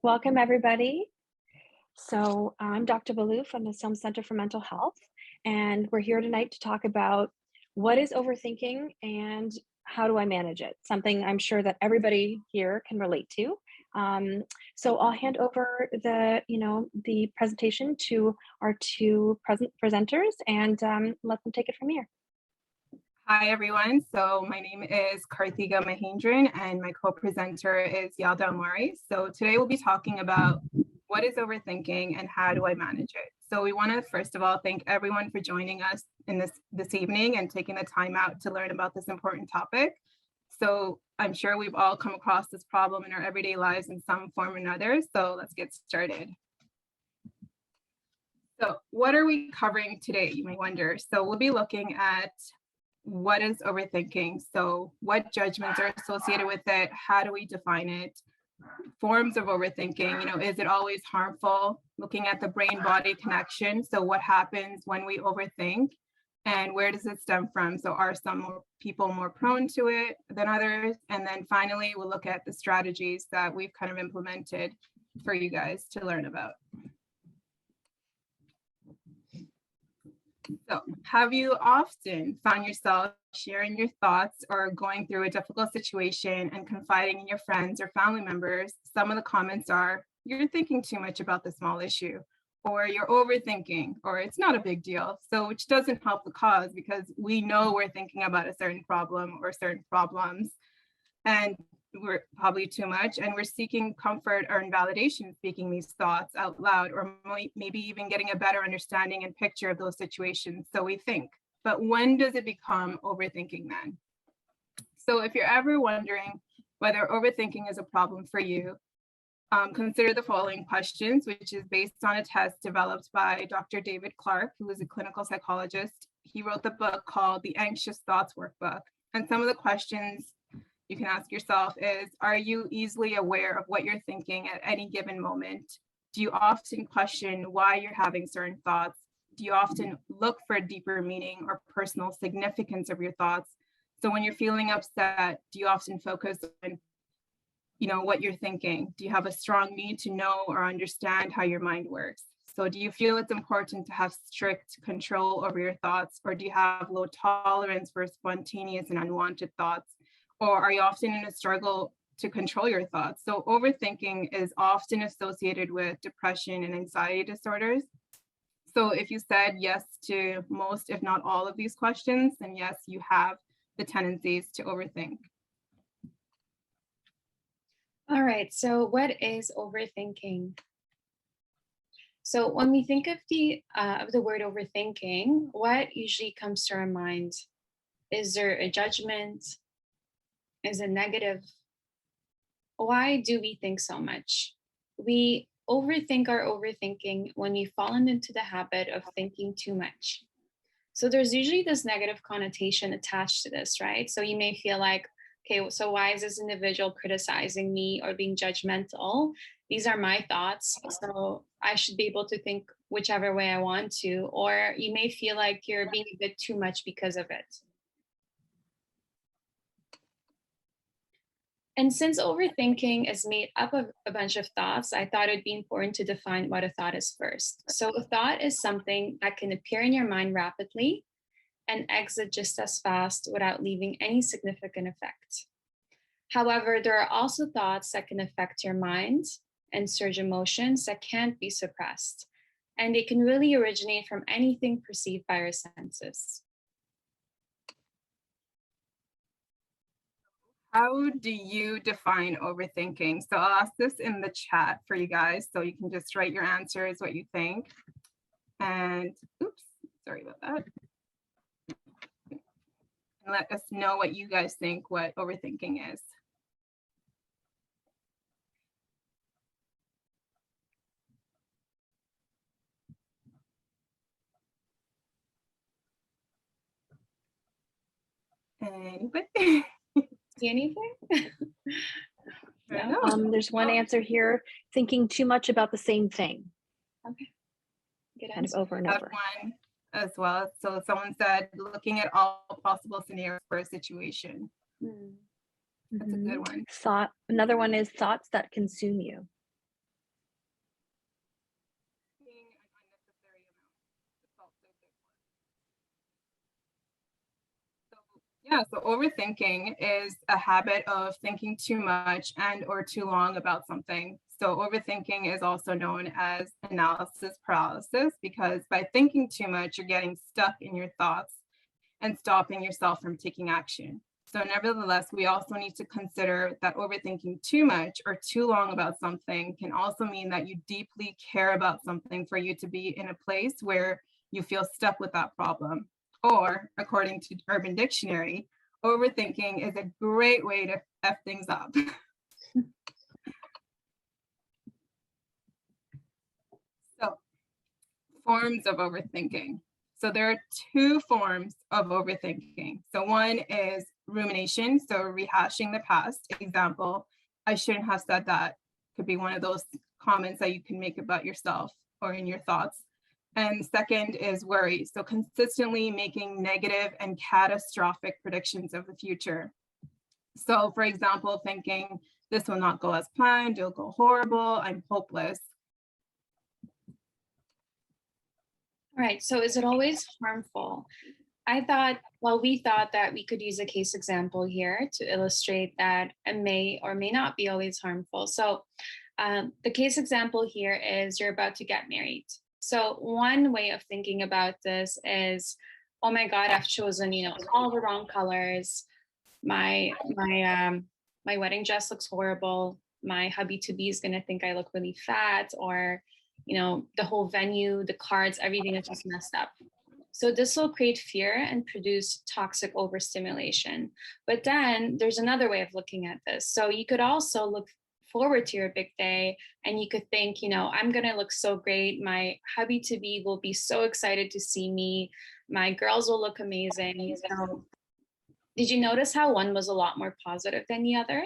Welcome, everybody. So I'm Dr. Baloo from the Silm Center for Mental Health, and we're here tonight to talk about what is overthinking and how do I manage it? Something I'm sure that everybody here can relate to. So I'll hand over the presentation to our two presenters and let them take it from here. Hi, everyone. So my name is Karthiga Mahendran, and my co-presenter is Yalda Omari. So today we'll be talking about what is overthinking and how do I manage it. So we want to first of all thank everyone for joining us in this evening and taking the time out to learn about this important topic. So I'm sure we've all come across this problem in our everyday lives in some form or another. So let's get started. So what are we covering today, you may wonder? So we'll be looking at what is overthinking? So what judgments are associated with it? How do we define it? Forms of overthinking, is it always harmful? Looking at the brain-body connection. So what happens when we overthink and where does it stem from? So are some people more prone to it than others? And then finally, we'll look at the strategies that we've kind of implemented for you guys to learn about. So have you often found yourself sharing your thoughts or going through a difficult situation and confiding in your friends or family members? Some of the comments are, you're thinking too much about the small issue, or you're overthinking, or it's not a big deal. So which doesn't help the cause because we know we're thinking about a certain problem or certain problems, and we're probably too much, and we're seeking comfort or validation speaking these thoughts out loud, or maybe even getting a better understanding and picture of those situations. So we think, but when does it become overthinking then? So if you're ever wondering whether overthinking is a problem for you, consider the following questions, which is based on a test developed by Dr. David Clark, who is a clinical psychologist. He wrote the book called The Anxious Thoughts Workbook. And some of the questions you can ask yourself is, are you easily aware of what you're thinking at any given moment? Do you often question why you're having certain thoughts? Do you often look for a deeper meaning or personal significance of your thoughts? So when you're feeling upset, do you often focus on, what you're thinking? Do you have a strong need to know or understand how your mind works? So do you feel it's important to have strict control over your thoughts, or do you have low tolerance for spontaneous and unwanted thoughts? Or are you often in a struggle to control your thoughts? So overthinking is often associated with depression and anxiety disorders. So if you said yes to most, if not all of these questions, then yes, you have the tendencies to overthink. All right, so what is overthinking? So when we think of the word overthinking, what usually comes to our mind? Is there a judgment? Is it negative? Why do we think so much? We overthink our overthinking when we've fallen into the habit of thinking too much. So there's usually this negative connotation attached to this, right? So you may feel like, okay, so why is this individual criticizing me or being judgmental? These are my thoughts, so I should be able to think whichever way I want to. Or you may feel like you're being a bit too much because of it. And since overthinking is made up of a bunch of thoughts, I thought it'd be important to define what a thought is first. So a thought is something that can appear in your mind rapidly and exit just as fast without leaving any significant effect. However, there are also thoughts that can affect your mind and surge emotions that can't be suppressed. And they can really originate from anything perceived by our senses. How do you define overthinking? So I'll ask this in the chat for you guys, so you can just write your answers, what you think. And oops, sorry about that. And let us know what you guys think, what overthinking is. Anybody? See anything? No? There's one answer here, thinking too much about the same thing. Okay. Good kind answer. of over and over. One as well. So someone said, looking at all possible scenarios for a situation. That's a good one. Another one is thoughts that consume you. Yeah, so overthinking is a habit of thinking too much and or too long about something. So overthinking is also known as analysis paralysis because by thinking too much, you're getting stuck in your thoughts and stopping yourself from taking action. So nevertheless, we also need to consider that overthinking too much or too long about something can also mean that you deeply care about something for you to be in a place where you feel stuck with that problem. Or, according to Urban Dictionary, overthinking is a great way to F things up. So, forms of overthinking. So there are two forms of overthinking. So one is rumination, so rehashing the past. Example, I shouldn't have said that. Could be one of those comments that you can make about yourself or in your thoughts. And second is worry. So consistently making negative and catastrophic predictions of the future. So for example, thinking this will not go as planned, it'll go horrible, I'm hopeless. All right, so is it always harmful? We thought that we could use a case example here to illustrate that it may or may not be always harmful. So the case example here is you're about to get married. So one way of thinking about this is, oh my God, I've chosen, all the wrong colors. My wedding dress looks horrible. My hubby to be is gonna think I look really fat, or the whole venue, the cards, everything is just messed up. So this will create fear and produce toxic overstimulation. But then there's another way of looking at this. So you could also look forward to your big day and you could think, I'm going to look so great. My hubby to be will be so excited to see me. My girls will look amazing. So did you notice how one was a lot more positive than the other?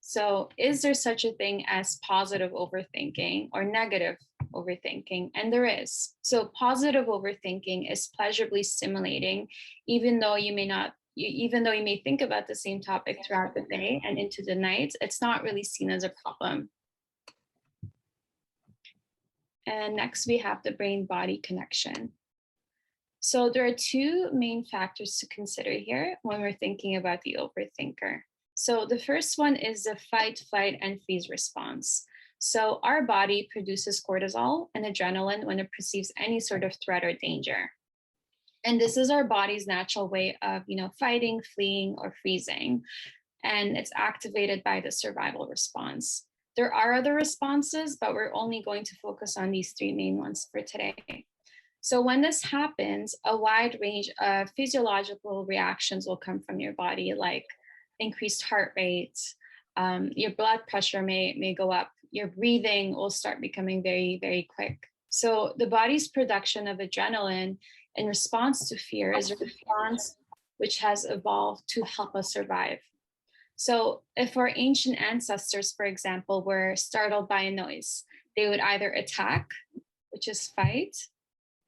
So is there such a thing as positive overthinking or negative overthinking? And there is. So positive overthinking is pleasurably stimulating, even though you may think about the same topic throughout the day and into the night, it's not really seen as a problem. And next we have the brain-body connection. So there are two main factors to consider here when we're thinking about the overthinker. So the first one is the fight, flight, and freeze response. So our body produces cortisol and adrenaline when it perceives any sort of threat or danger. And this is our body's natural way of, fighting, fleeing, or freezing. And it's activated by the survival response. There are other responses, but we're only going to focus on these three main ones for today. So when this happens, a wide range of physiological reactions will come from your body, like increased heart rate, your blood pressure may go up, your breathing will start becoming very, very quick. So the body's production of adrenaline in response to fear is a response which has evolved to help us survive. So if our ancient ancestors, for example, were startled by a noise, they would either attack, which is fight,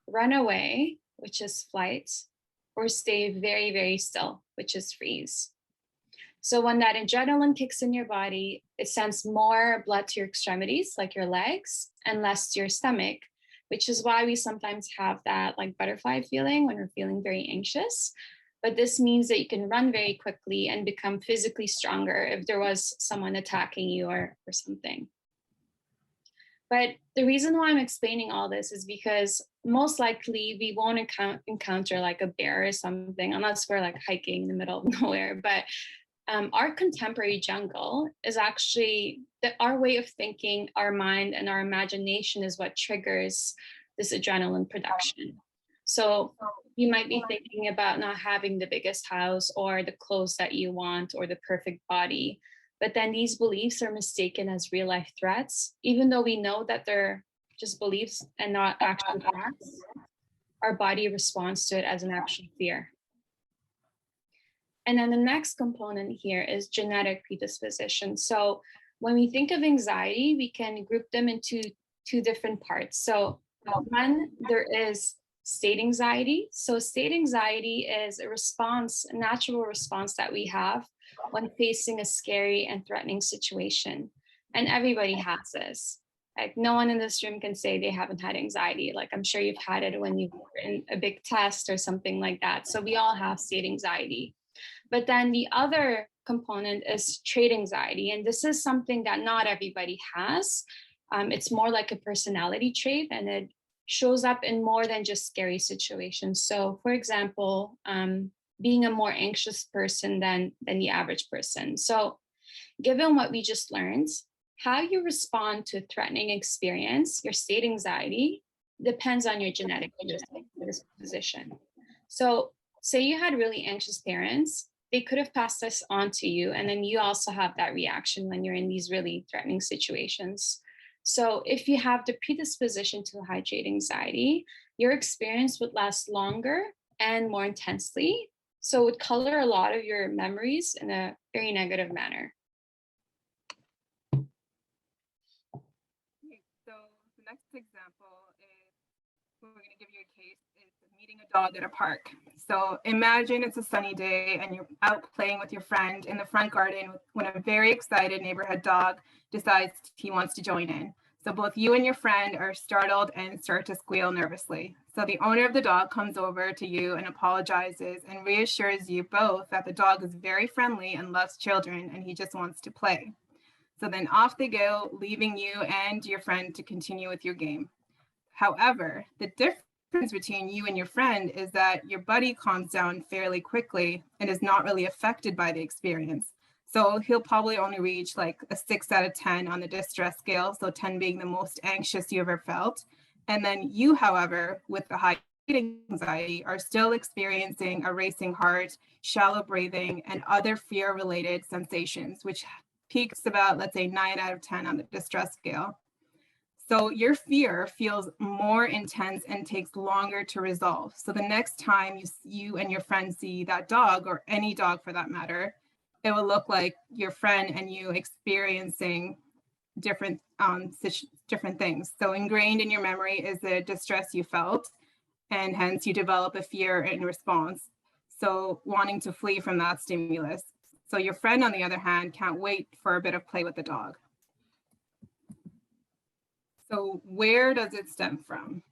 run away, which is flight, or stay very, very still, which is freeze. So when that adrenaline kicks in your body, it sends more blood to your extremities, like your legs, and less to your stomach, which is why we sometimes have that like butterfly feeling when we're feeling very anxious. But this means that you can run very quickly and become physically stronger if there was someone attacking you or something. But the reason why I'm explaining all this is because most likely we won't encounter like a bear or something unless we're like hiking in the middle of nowhere. But our contemporary jungle is actually our way of thinking, our mind and our imagination is what triggers this adrenaline production. So you might be thinking about not having the biggest house or the clothes that you want or the perfect body. But then these beliefs are mistaken as real life threats, even though we know that they're just beliefs and not actual facts. Our body responds to it as an actual fear. And then the next component here is genetic predisposition. So when we think of anxiety, we can group them into two different parts. So one, there is state anxiety. So state anxiety is a natural response that we have when facing a scary and threatening situation. And everybody has this. Like no one in this room can say they haven't had anxiety. Like I'm sure you've had it when you've written a big test or something like that. So we all have state anxiety. But then the other component is trait anxiety. And this is something that not everybody has. It's more like a personality trait, and it shows up in more than just scary situations. So for example, being a more anxious person than the average person. So given what we just learned, how you respond to a threatening experience, your state anxiety, depends on your genetic predisposition. So say you had really anxious parents, they could have passed this on to you, and then you also have that reaction when you're in these really threatening situations. So if you have the predisposition to high trait anxiety, your experience would last longer and more intensely. So it would color a lot of your memories in a very negative manner. Okay, so the next example is, we're going to give you a case, is meeting a dog at a park. So imagine it's a sunny day and you're out playing with your friend in the front garden when a very excited neighborhood dog decides he wants to join in. So both you and your friend are startled and start to squeal nervously. So the owner of the dog comes over to you and apologizes and reassures you both that the dog is very friendly and loves children and he just wants to play. So then off they go, leaving you and your friend to continue with your game. However, the difference between you and your friend is that your buddy calms down fairly quickly and is not really affected by the experience. So he'll probably only reach like a 6 out of 10 on the distress scale, so 10 being the most anxious you ever felt. And then you, however, with the high anxiety, are still experiencing a racing heart, shallow breathing, and other fear-related sensations, which peaks about, let's say, 9 out of 10 on the distress scale. So your fear feels more intense and takes longer to resolve. So the next time you and your friend see that dog, or any dog for that matter, it will look like your friend and you experiencing different things. So ingrained in your memory is the distress you felt, and hence you develop a fear in response. So wanting to flee from that stimulus. So your friend, on the other hand, can't wait for a bit of play with the dog. So where does it stem from?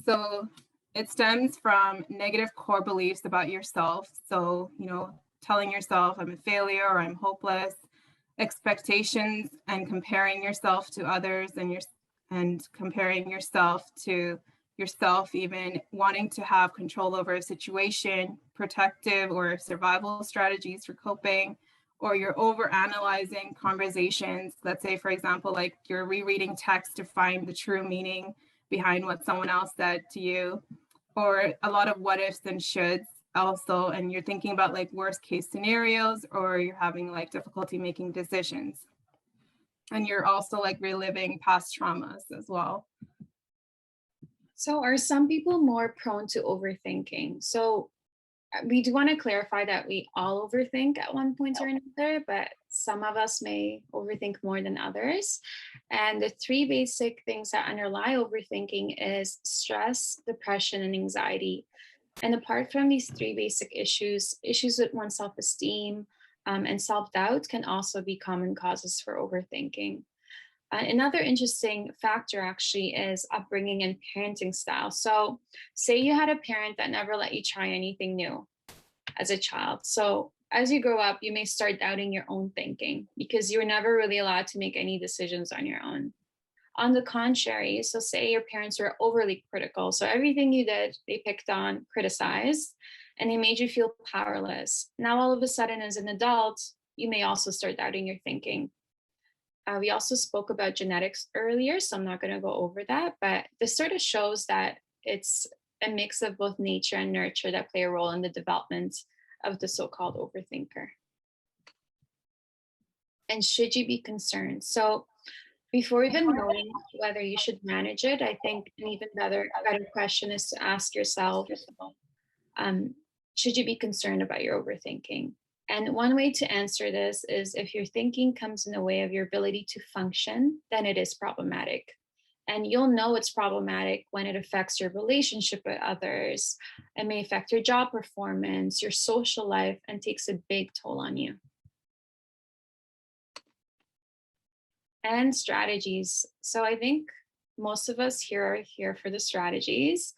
So it stems from negative core beliefs about yourself. So, telling yourself I'm a failure or I'm hopeless, expectations and comparing yourself to others, and comparing yourself to yourself, even wanting to have control over a situation, protective or survival strategies for coping, or you're over-analyzing conversations. Let's say, for example, like you're rereading text to find the true meaning behind what someone else said to you, or a lot of what ifs and shoulds also, and you're thinking about like worst case scenarios, or you're having like difficulty making decisions. And you're also like reliving past traumas as well. So are some people more prone to overthinking? So we do want to clarify that we all overthink at one point or another, but some of us may overthink more than others. And the three basic things that underlie overthinking is stress, depression, and anxiety. And apart from these three basic issues with one's self-esteem and self-doubt can also be common causes for overthinking. Another interesting factor actually is upbringing and parenting style. So say you had a parent that never let you try anything new as a child. So as you grow up, you may start doubting your own thinking because you were never really allowed to make any decisions on your own. On the contrary, so say your parents were overly critical. So everything you did, they picked on, criticized, and they made you feel powerless. Now, all of a sudden, as an adult, you may also start doubting your thinking. We also spoke about genetics earlier, so I'm not going to go over that, but this sort of shows that it's a mix of both nature and nurture that play a role in the development of the so-called overthinker. And should you be concerned? So before even knowing whether you should manage it, I think an even better question is to ask yourself, should you be concerned about your overthinking? And one way to answer this is if your thinking comes in the way of your ability to function, then it is problematic. And you'll know it's problematic when it affects your relationship with others. It may affect your job performance, your social life, and takes a big toll on you. And strategies. So I think most of us here are here for the strategies.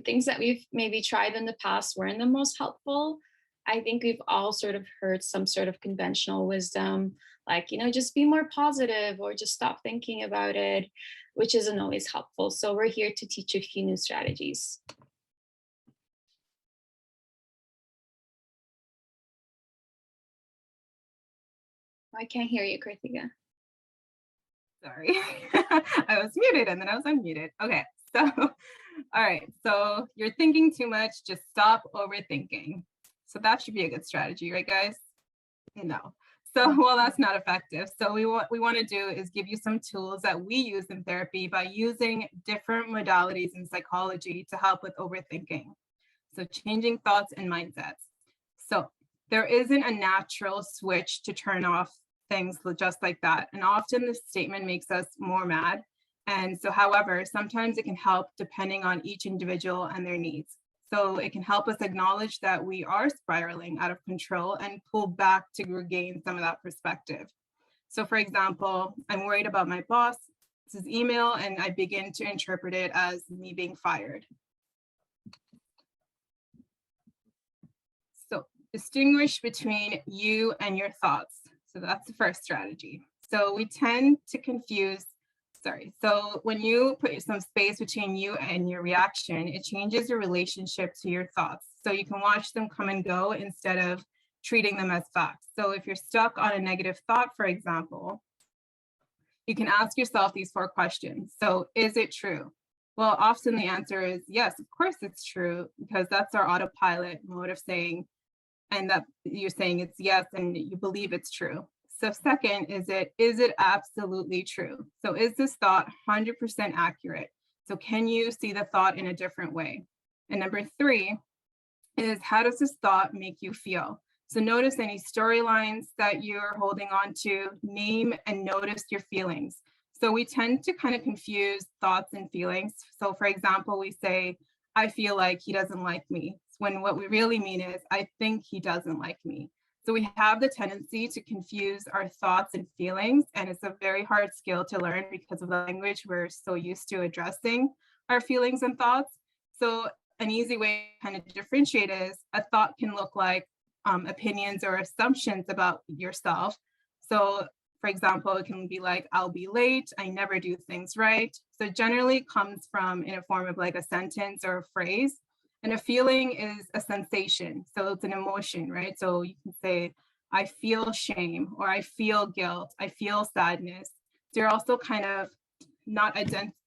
Things that we've maybe tried in the past weren't the most helpful. I think we've all sort of heard some sort of conventional wisdom, like, just be more positive or just stop thinking about it, which isn't always helpful. So we're here to teach a few new strategies. I can't hear you, Karthiga. Sorry, I was muted and then I was unmuted. Okay, so, all right. So you're thinking too much, just stop overthinking. So that should be a good strategy, right, guys? No. So, well, that's not effective. So what we want to do is give you some tools that we use in therapy by using different modalities in psychology to help with overthinking. So changing thoughts and mindsets. So there isn't a natural switch to turn off things just like that. And often this statement makes us more mad. And so, however, sometimes it can help depending on each individual and their needs. So it can help us acknowledge that we are spiraling out of control and pull back to regain some of that perspective. So for example, I'm worried about my boss, this email, and I begin to interpret it as me being fired. So distinguish between you and your thoughts. So that's the first strategy. So we tend to confuse, so when you put some space between you and your reaction, it changes your relationship to your thoughts. So you can watch them come and go instead of treating them as facts. So if you're stuck on a negative thought, for example, you can ask yourself these 4 questions. So is it true? Well, often the answer is yes, of course it's true, because that's our autopilot mode of saying, and that you're saying it's yes and you believe it's true. So second, is it absolutely true? So is this thought 100% accurate? So can you see the thought in a different way? And number 3 is, how does this thought make you feel? So notice any storylines that you're holding on to, name and notice your feelings. So we tend to kind of confuse thoughts and feelings. So for example, we say, I feel like he doesn't like me, when what we really mean is, I think he doesn't like me. So we have the tendency to confuse our thoughts and feelings, and it's a very hard skill to learn because of the language we're so used to addressing our feelings and thoughts. So an easy way to kind of differentiate is, a thought can look like opinions or assumptions about yourself. So for example, it can be like, I'll be late, I never do things right. So generally comes from in a form of like a sentence or a phrase. And a feeling is a sensation. So it's an emotion, right? So you can say, I feel shame, or I feel guilt, I feel sadness. So you're also kind of not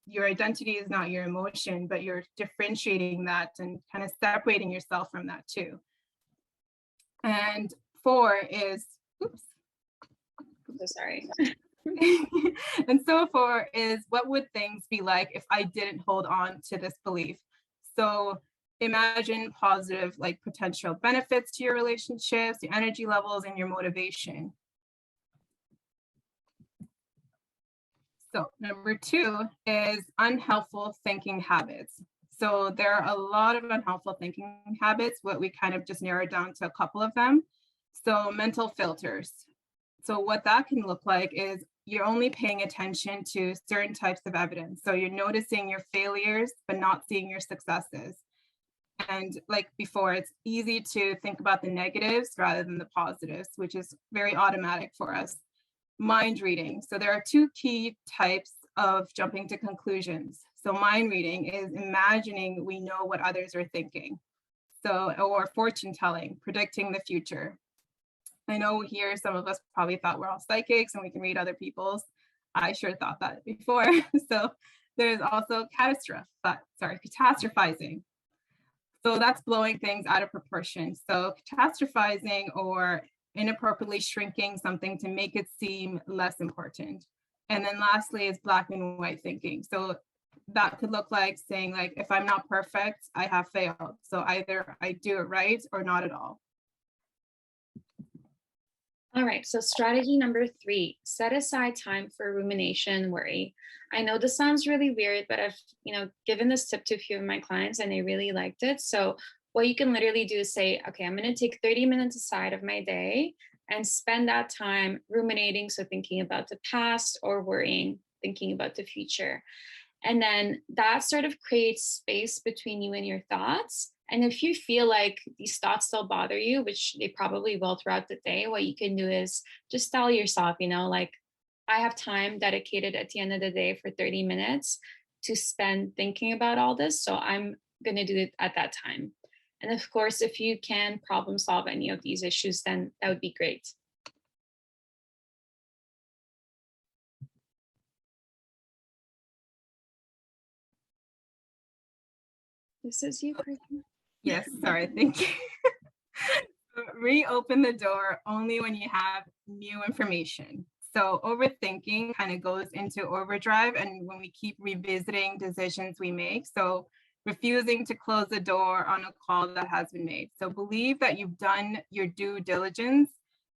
your identity is not your emotion, but you're differentiating that and kind of separating yourself from that too. And 4 is, oops. I'm so sorry. And so 4 is, what would things be like if I didn't hold on to this belief? So imagine positive, like potential benefits to your relationships, your energy levels, and your motivation. So number 2 is unhelpful thinking habits. So there are a lot of unhelpful thinking habits, but we kind of just narrowed down to a couple of them. So mental filters. So what that can look like is, you're only paying attention to certain types of evidence. So you're noticing your failures, but not seeing your successes. And like before, it's easy to think about the negatives rather than the positives, which is very automatic for us. Mind reading. So there are 2 key types of jumping to conclusions. So mind reading is imagining we know what others are thinking. So, or fortune telling, predicting the future. I know here some of us probably thought we're all psychics and we can read other people's. I sure thought that before. So there's also catastrophizing. So that's blowing things out of proportion. So catastrophizing, or inappropriately shrinking something to make it seem less important. And then lastly is black and white thinking. So that could look like saying, like, if I'm not perfect, I have failed. So either I do it right or not at all. All right, so strategy number 3, set aside time for rumination and worry. I know this sounds really weird, but I've, given this tip to a few of my clients and they really liked it. So what you can literally do is say, okay, I'm going to take 30 minutes aside of my day and spend that time ruminating. So thinking about the past, or worrying, thinking about the future. And then that sort of creates space between you and your thoughts. And if you feel like these thoughts still bother you, which they probably will throughout the day, what you can do is just tell yourself, like, I have time dedicated at the end of the day for 30 minutes to spend thinking about all this. So I'm going to do it at that time. And of course, if you can problem solve any of these issues, then that would be great. This is you, Karthiga. Yes, sorry, thank you. Reopen the door only when you have new information. So overthinking kind of goes into overdrive, and when we keep revisiting decisions we make. So refusing to close the door on a call that has been made. So believe that you've done your due diligence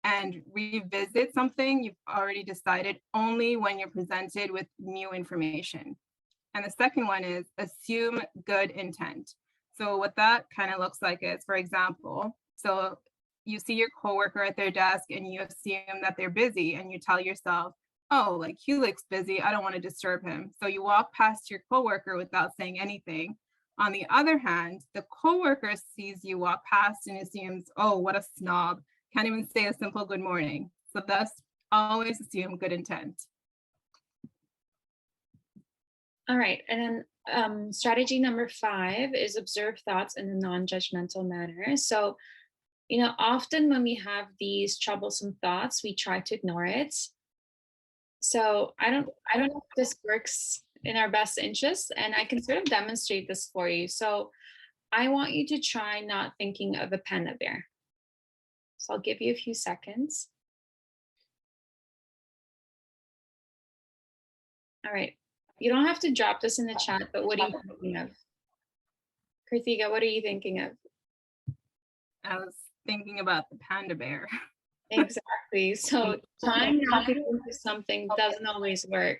and revisit something you've already decided only when you're presented with new information. And the second one is assume good intent. So what that kind of looks like is, for example, so you see your coworker at their desk and you assume that they're busy and you tell yourself, oh, like he looks busy, I don't want to disturb him. So you walk past your coworker without saying anything. On the other hand, the coworker sees you walk past and assumes, oh, what a snob, can't even say a simple good morning. So thus, always assume good intent. All right. And then strategy number 5 is observe thoughts in a non-judgmental manner. So, often when we have these troublesome thoughts, we try to ignore it. So I don't know if this works in our best interest, and I can sort of demonstrate this for you. So I want you to try not thinking of a panda bear. So I'll give you a few seconds. All right. You don't have to drop this in the chat, but what are you thinking of? Karthiga, what are you thinking of? I was thinking about the panda bear. Exactly. So trying not to think of something doesn't always work.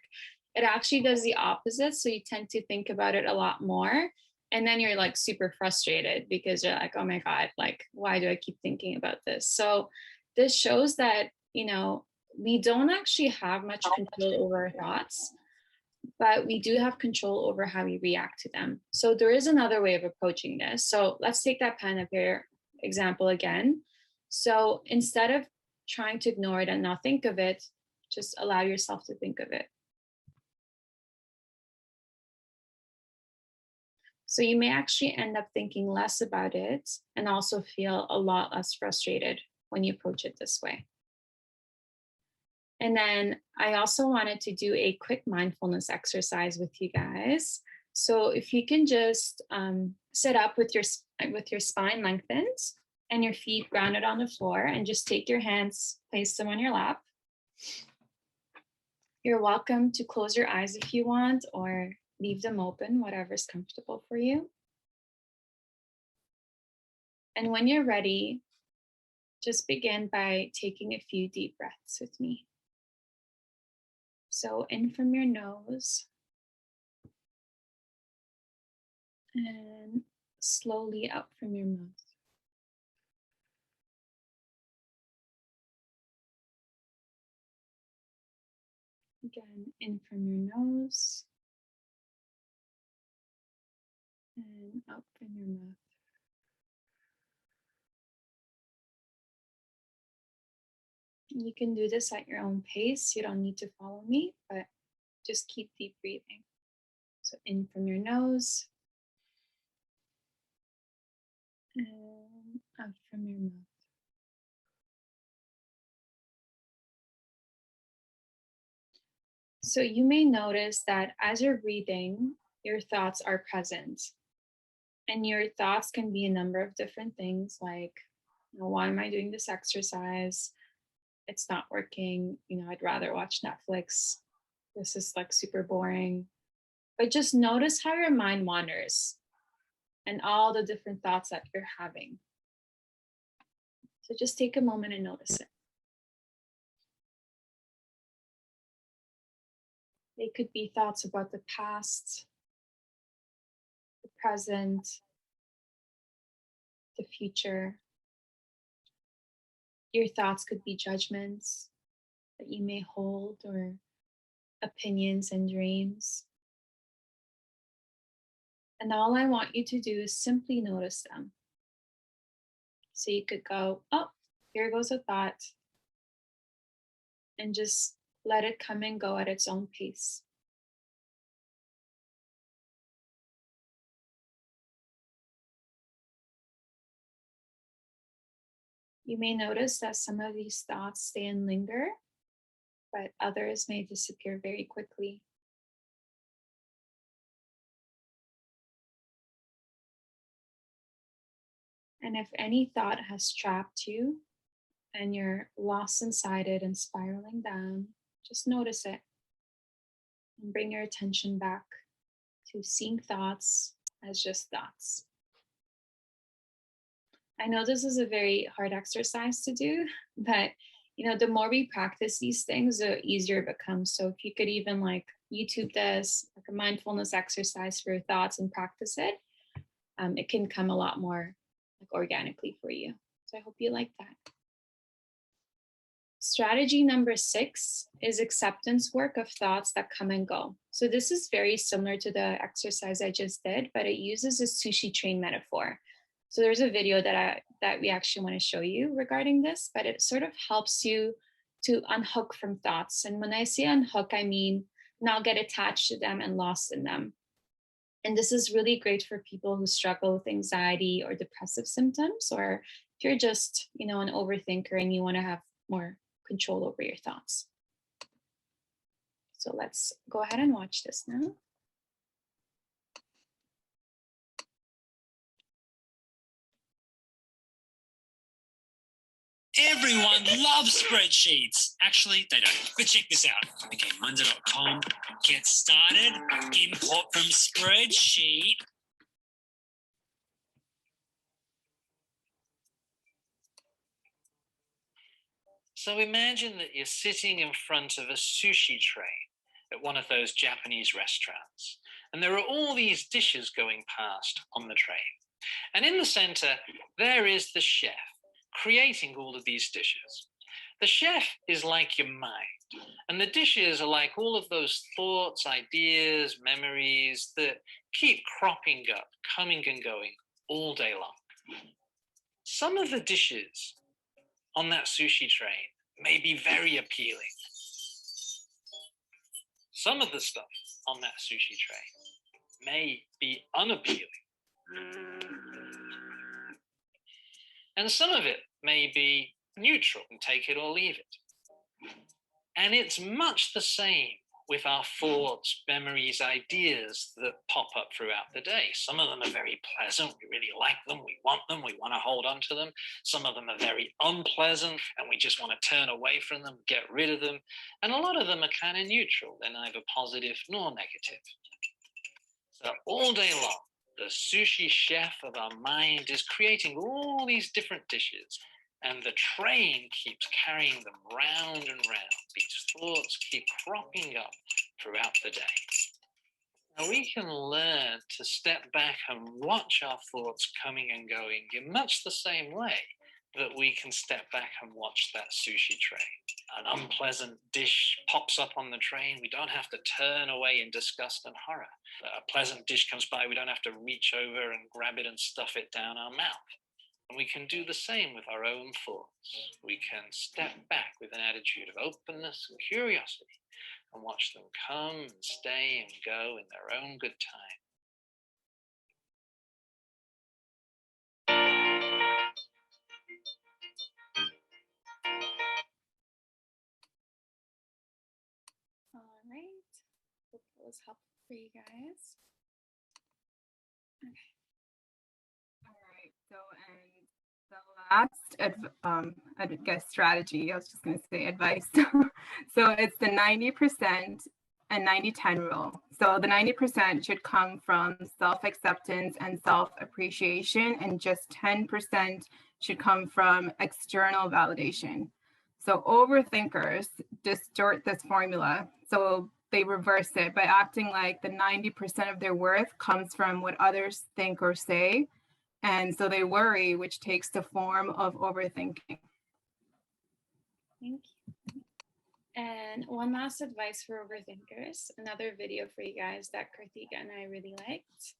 It actually does the opposite. So you tend to think about it a lot more. And then you're like super frustrated because you're like, oh my God, like, why do I keep thinking about this? So this shows that, we don't actually have much control over our thoughts, but we do have control over how we react to them. So there is another way of approaching this. So let's take that panda bear example again. So instead of trying to ignore it and not think of it, just allow yourself to think of it. So you may actually end up thinking less about it and also feel a lot less frustrated when you approach it this way. And then I also wanted to do a quick mindfulness exercise with you guys. So if you can just sit up with your spine lengthened and your feet grounded on the floor, and just take your hands, place them on your lap. You're welcome to close your eyes if you want, or leave them open, whatever's comfortable for you. And when you're ready, just begin by taking a few deep breaths with me. So in from your nose and slowly out from your mouth. Again, in from your nose and out from your mouth. You can do this at your own pace. You don't need to follow me, but just keep deep breathing. So in from your nose and out from your mouth. So you may notice that as you're breathing, your thoughts are present. And your thoughts can be a number of different things, like, why am I doing this exercise? It's not working. I'd rather watch Netflix. This is like super boring. But just notice how your mind wanders and all the different thoughts that you're having. So just take a moment and notice it. They could be thoughts about the past, the present, the future. Your thoughts could be judgments that you may hold, or opinions and dreams. And all I want you to do is simply notice them. So you could go, oh, here goes a thought, and just let it come and go at its own pace. You may notice that some of these thoughts stay and linger, but others may disappear very quickly. And if any thought has trapped you and you're lost inside it and spiraling down, just notice it and bring your attention back to seeing thoughts as just thoughts. I know this is a very hard exercise to do, but the more we practice these things, the easier it becomes. So if you could even like YouTube this, like a mindfulness exercise for your thoughts and practice it, it can come a lot more like organically for you. So I hope you like that. Strategy number 6 is acceptance work of thoughts that come and go. So this is very similar to the exercise I just did, but it uses a sushi train metaphor. So there's a video that we actually want to show you regarding this, but it sort of helps you to unhook from thoughts. And when I say unhook, I mean not get attached to them and lost in them. And this is really great for people who struggle with anxiety or depressive symptoms, or if you're just, an overthinker and you want to have more control over your thoughts. So let's go ahead and watch this now. Everyone loves spreadsheets. Actually, they don't. But check this out. Okay, Monday.com, get started, import from spreadsheet. So imagine that you're sitting in front of a sushi tray at one of those Japanese restaurants, and there are all these dishes going past on the tray. And in the center, there is the chef, creating all of these dishes. The chef is like your mind, and the dishes are like all of those thoughts, ideas, memories that keep cropping up, coming and going all day long. Some of the dishes on that sushi train may be very appealing. Some of the stuff on that sushi train may be unappealing. And some of it may be neutral and take it or leave it. And it's much the same with our thoughts, memories, ideas that pop up throughout the day. Some of them are very pleasant. We really like them. We want to hold on to them. Some of them are very unpleasant and we just want to turn away from them, get rid of them. And a lot of them are kind of neutral. They're neither positive nor negative. So all day long, the sushi chef of our mind is creating all these different dishes, and the train keeps carrying them round and round. These thoughts keep cropping up throughout the day. Now we can learn to step back and watch our thoughts coming and going in much the same way that we can step back and watch that sushi train. An unpleasant dish pops up on the train. We don't have to turn away in disgust and horror. A pleasant dish comes by. We don't have to reach over and grab it and stuff it down our mouth. And we can do the same with our own thoughts. We can step back with an attitude of openness and curiosity and watch them come and stay and go in their own good time. All right. Hope that was helpful for you guys. Okay. All right. So, and the last, I guess, strategy, I was just going to say advice. So it's the 90% and 90-10 rule. So the 90% should come from self-acceptance and self-appreciation, and just 10% should come from external validation. So overthinkers distort this formula. So they reverse it by acting like the 90% of their worth comes from what others think or say. And so they worry, which takes the form of overthinking. Thank you. And one last advice for overthinkers, another video for you guys that Karthiga and I really liked.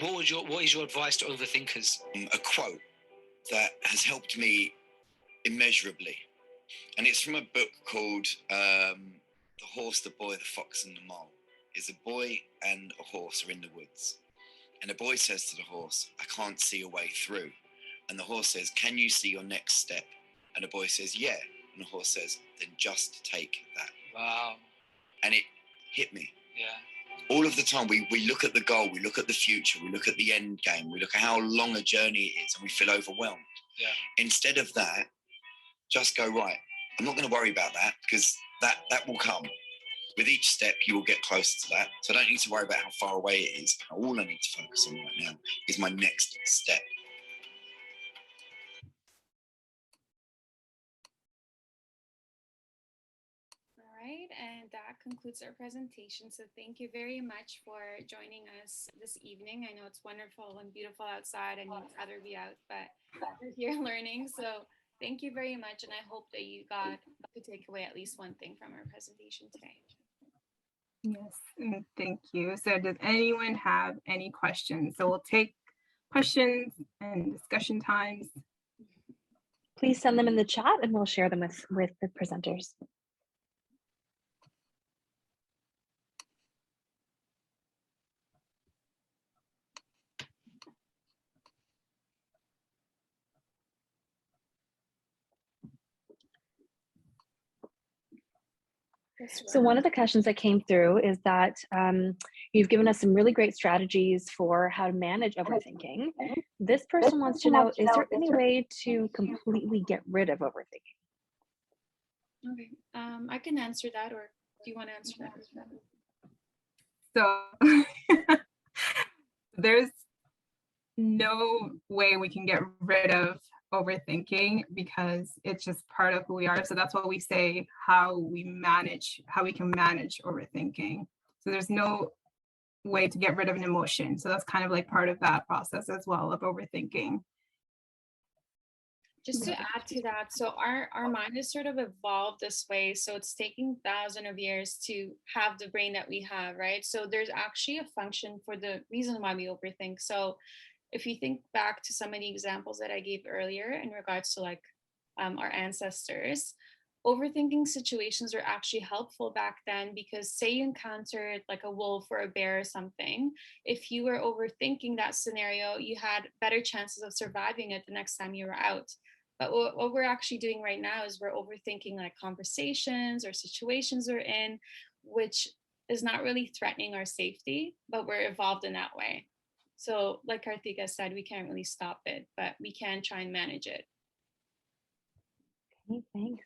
What is your advice to overthinkers? A quote that has helped me immeasurably, and it's from a book called The Horse, the Boy, the Fox and the Mole. It's a boy and a horse are in the woods, and the boy says to the horse, "I can't see a way through." And the horse says, "Can you see your next step?" And the boy says, "Yeah." And the horse says, "Then just take that." Wow. And it hit me. Yeah. All of the time, we look at the goal, we look at the future, we look at the end game, we look at how long a journey it is, and we feel overwhelmed. Yeah. Instead of that, just go, right, I'm not going to worry about that, because that will come. With each step, you will get closer to that. So I don't need to worry about how far away it is. All I need to focus on right now is my next step. All right, and that concludes our presentation. So thank you very much for joining us this evening. I know it's wonderful and beautiful outside and you'd rather be out, but we're here learning. So thank you very much. And I hope that you got to take away at least one thing from our presentation today. Yes, and thank you. So does anyone have any questions? So we'll take questions and discussion times. Please send them in the chat and we'll share them with the presenters. So one of the questions that came through is that you've given us some really great strategies for how to manage overthinking. This person wants to know, is there any way to completely get rid of overthinking? Okay, I can answer that, or do you want to answer So that? there's no way we can get rid of overthinking because it's just part of who we are. So that's what we say, how we can manage overthinking. So there's no way to get rid of an emotion. So that's kind of like part of that process as well of overthinking. Just to add to that, so our mind is sort of evolved this way. So it's taking thousands of years to have the brain that we have, right? So there's actually a function for the reason why we overthink. So if you think back to some of the examples that I gave earlier in regards to like our ancestors, overthinking situations are actually helpful back then because say you encountered like a wolf or a bear or something, if you were overthinking that scenario, you had better chances of surviving it the next time you were out. But what we're actually doing right now is we're overthinking like conversations or situations we're in, which is not really threatening our safety, but we're evolved in that way. So like Karthiga said, we can't really stop it, but we can try and manage it. Okay, thanks.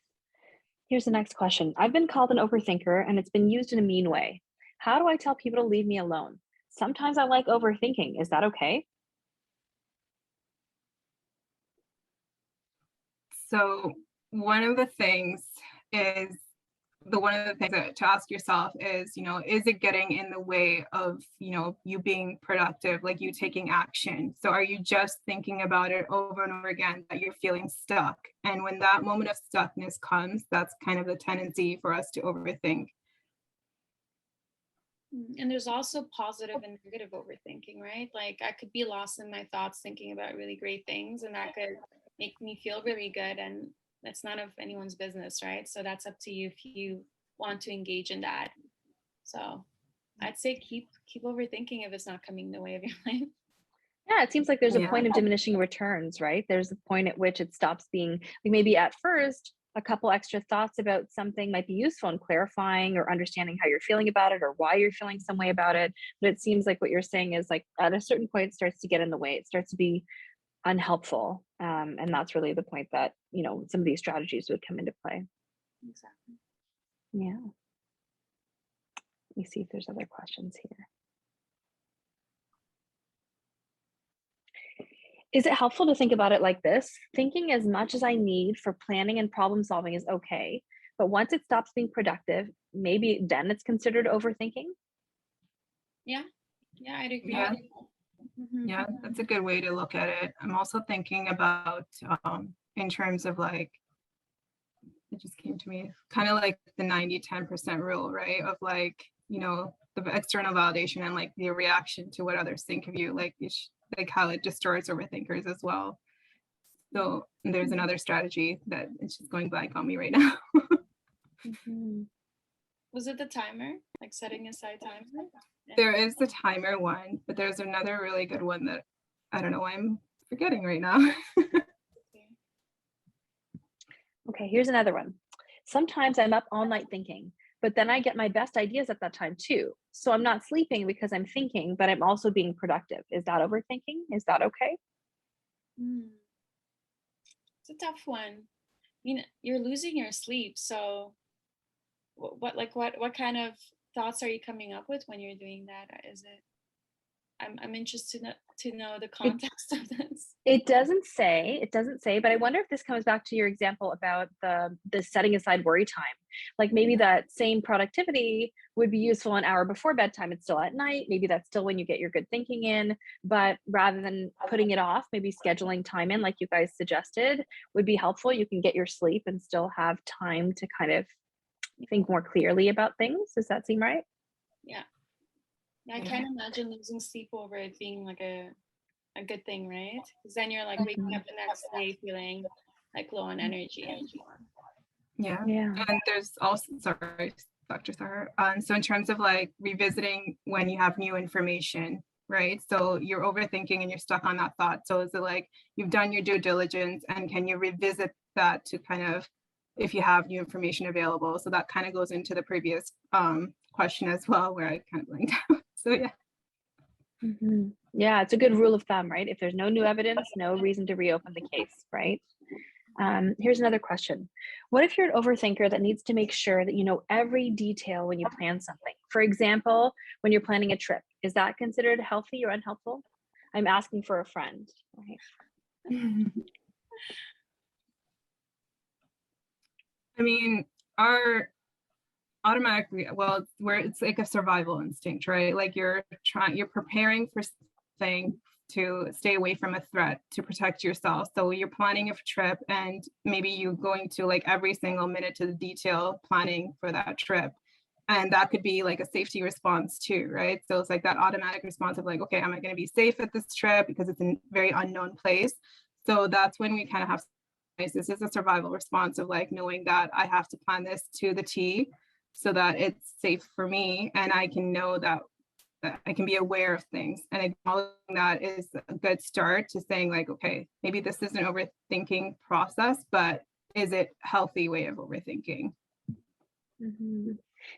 Here's the next question. I've been called an overthinker and it's been used in a mean way. How do I tell people to leave me alone? Sometimes I like overthinking. Is that okay? So one of the things to ask yourself is, is it getting in the way of, you being productive, like you taking action? So are you just thinking about it over and over again that you're feeling stuck? And when that moment of stuckness comes, that's kind of the tendency for us to overthink. And there's also positive and negative overthinking, right? Like I could be lost in my thoughts thinking about really great things and that could make me feel really good, and that's none of anyone's business, right? So that's up to you if you want to engage in that. So I'd say keep overthinking if it's not coming the way of your life. Yeah, it seems like there's a point of diminishing returns, right? There's a point at which it stops being, like maybe at first, a couple extra thoughts about something might be useful in clarifying or understanding how you're feeling about it or why you're feeling some way about it. But it seems like what you're saying is like at a certain point, it starts to get in the way. It starts to be unhelpful. And that's really the point that, some of these strategies would come into play. Exactly. Yeah. Let me see if there's other questions here. Is it helpful to think about it like this? Thinking as much as I need for planning and problem solving is okay, but once it stops being productive, maybe then it's considered overthinking? Yeah, I'd agree. Yeah. Yeah, that's a good way to look at it. I'm also thinking about in terms of like it just came to me, kind of like the 90-10% rule, right? Of like, you know, the external validation and like your reaction to what others think of you, like like how it distorts overthinkers as well. So there's another strategy that it's just going blank on me right now. Was it the timer, like setting aside timer? Yeah. There is the timer one, but there's another really good one that I don't know why I'm forgetting right now. Okay, here's another one. Sometimes I'm up all night thinking, but then I get my best ideas at that time too. So I'm not sleeping because I'm thinking, but I'm also being productive. Is that overthinking? Is that okay? It's a tough one. You know, you're losing your sleep. So what kind of thoughts are you coming up with when you're doing that? Is it, I'm interested to know the context of this. It doesn't say, but I wonder if this comes back to your example about the setting aside worry time. Like maybe that same productivity would be useful an hour before bedtime. It's still at night. Maybe that's still when you get your good thinking in, but rather than putting it off, maybe scheduling time in like you guys suggested would be helpful. You can get your sleep and still have time to kind of think more clearly about things. Does that seem right? Yeah. I can't imagine losing sleep over it being like a good thing, right? Because then you're like waking up the next day feeling like low on energy. Yeah. Yeah. And there's also, sorry, Dr. Sahar. So in terms of like revisiting when you have new information, right? So you're overthinking and you're stuck on that thought. So is it like you've done your due diligence and can you revisit that to kind of, if you have new information available? So that kind of goes into the previous question as well, where I kind of blanked out. So yeah. Yeah, it's a good rule of thumb, right? If there's no new evidence, no reason to reopen the case, right? Here's another question. What if you're an overthinker that needs to make sure that you know every detail when you plan something? For example, when you're planning a trip, is that considered healthy or unhelpful? I'm asking for a friend. Right? I mean, our automatically, well, it's where it's like a survival instinct, right? Like you're preparing for something to stay away from a threat to protect yourself. So you're planning a trip and maybe you going to like every single minute to the detail planning for that trip. And that could be like a safety response too, right? So it's like that automatic response of like, okay, am I going to be safe at this trip because it's a very unknown place? So that's when we kind of have, this is a survival response of like knowing that I have to plan this to the T so that it's safe for me and I can know that I can be aware of things. And acknowledging that is a good start to saying like, okay, maybe this is an overthinking process, but is it a healthy way of overthinking?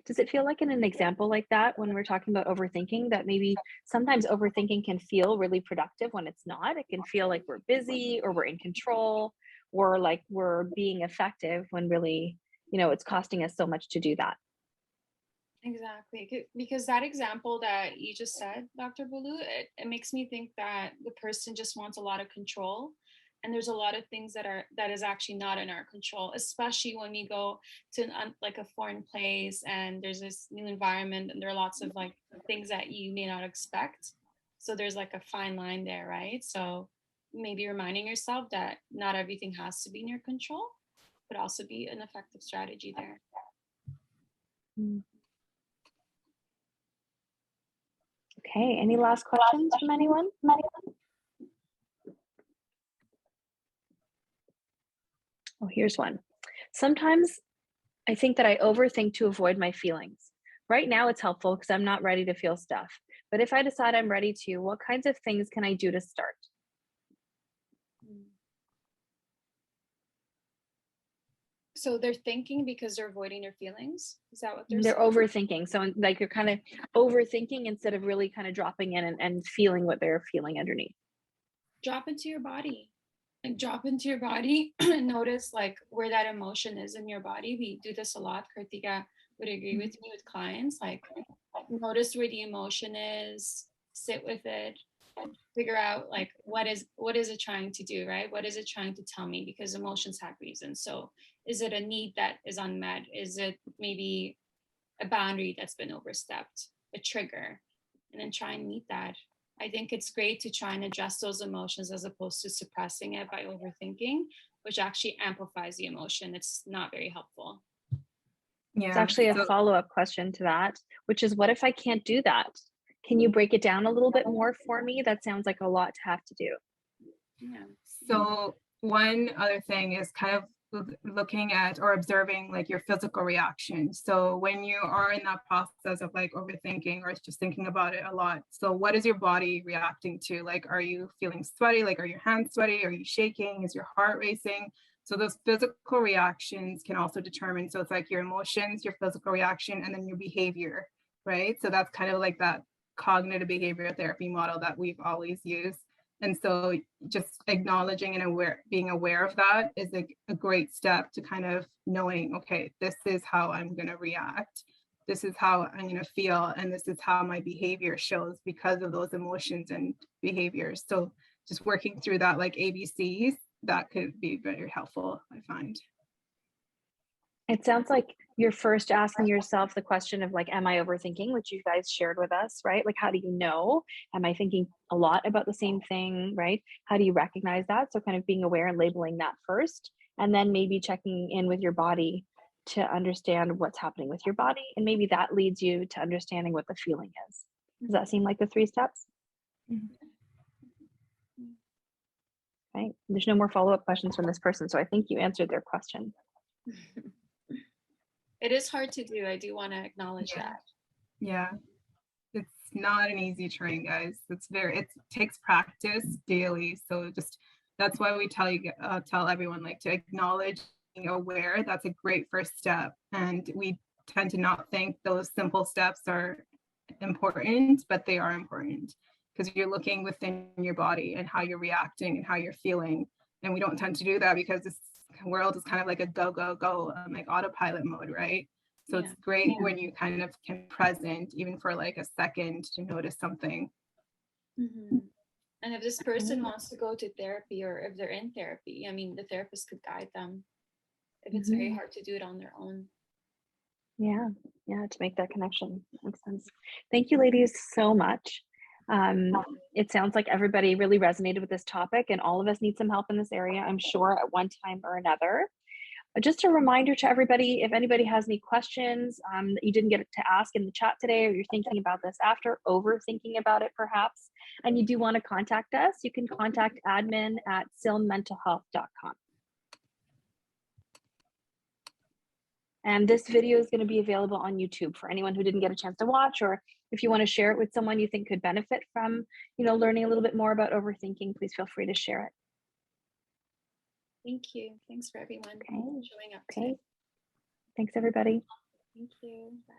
Does it feel like in an example like that, when we're talking about overthinking, that maybe sometimes overthinking can feel really productive when it's not? It can feel like we're busy or we're in control or like we're being effective when really, you know, it's costing us so much to do that. Exactly, because that example that you just said, Dr. Balu, it makes me think that the person just wants a lot of control, and there's a lot of things that is actually not in our control, especially when we go to like a foreign place and there's this new environment and there are lots of like things that you may not expect. So there's like a fine line there, right? So maybe reminding yourself that not everything has to be in your control, but also be an effective strategy there. Okay, any last questions from anyone? Oh, here's one. Sometimes I think that I overthink to avoid my feelings. Right now it's helpful because I'm not ready to feel stuff. But if I decide I'm ready to, what kinds of things can I do to start? So they're thinking because they're avoiding their feelings? Is that what they're They're saying? overthinking. So like you're kind of overthinking instead of really kind of dropping in and feeling what they're feeling underneath. Drop into your body. Like drop into your body and notice like where that emotion is in your body. We do this a lot. Karthiga would agree with me with clients. Like notice where the emotion is, sit with it, figure out like what is it trying to do, right? What is it trying to tell me? Because emotions have reasons. So is it a need that is unmet? Is it maybe a boundary that's been overstepped, a trigger? And then try and meet that. I think it's great to try and address those emotions as opposed to suppressing it by overthinking, which actually amplifies the emotion. It's not very helpful. Yeah. It's actually a so- follow-up question to that, which is what if I can't do that? Can you break it down a little bit more for me? That sounds like a lot to have to do. Yeah. So one other thing is kind of looking at or observing like your physical reaction. So when you are in that process of like overthinking or just thinking about it a lot, so what is your body reacting to? Like, are you feeling sweaty? Like, are your hands sweaty? Are you shaking? Is your heart racing? So those physical reactions can also determine. So it's like your emotions, your physical reaction, and then your behavior, right? So that's kind of like that cognitive behavioral therapy model that we've always used. And so just acknowledging and being aware of that is a great step to kind of knowing, okay, this is how I'm going to react. This is how I'm going to feel. And this is how my behavior shows because of those emotions and behaviors. So just working through that like ABCs, that could be very helpful, I find. It sounds like you're first asking yourself the question of like, am I overthinking, which you guys shared with us, right? Like, how do you know? Am I thinking a lot about the same thing, right? How do you recognize that? So kind of being aware and labeling that first, and then maybe checking in with your body to understand what's happening with your body. And maybe that leads you to understanding what the feeling is. Does that seem like the 3 steps? Right. There's no more follow-up questions from this person. So I think you answered their question. It is hard to do. I do want to acknowledge that. Yeah. It's not an easy train, guys. It takes practice daily. So just that's why we tell everyone like to acknowledge, being aware. That's a great first step. And we tend to not think those simple steps are important, but they are important because you're looking within your body and how you're reacting and how you're feeling. And we don't tend to do that because this world is kind of like a go, go, go, like autopilot mode, right? So it's great when you kind of can present even for like a second to notice something. Mm-hmm. And if this person wants to go to therapy or if they're in therapy, I mean, the therapist could guide them if it's very hard to do it on their own. Yeah, to make that connection. Makes sense. Thank you, ladies, so much. It sounds like everybody really resonated with this topic, and all of us need some help in this area, I'm sure, at one time or another. Just a reminder to everybody, if anybody has any questions that you didn't get to ask in the chat today, or you're thinking about this after, overthinking about it perhaps, and you do want to contact us, you can contact admin@silmmentalhealth.com. And this video is going to be available on YouTube for anyone who didn't get a chance to watch, or if you want to share it with someone you think could benefit from, learning a little bit more about overthinking, please feel free to share it. Thank you. Thanks for everyone showing up Okay. today. Thanks, everybody. Thank you. Bye.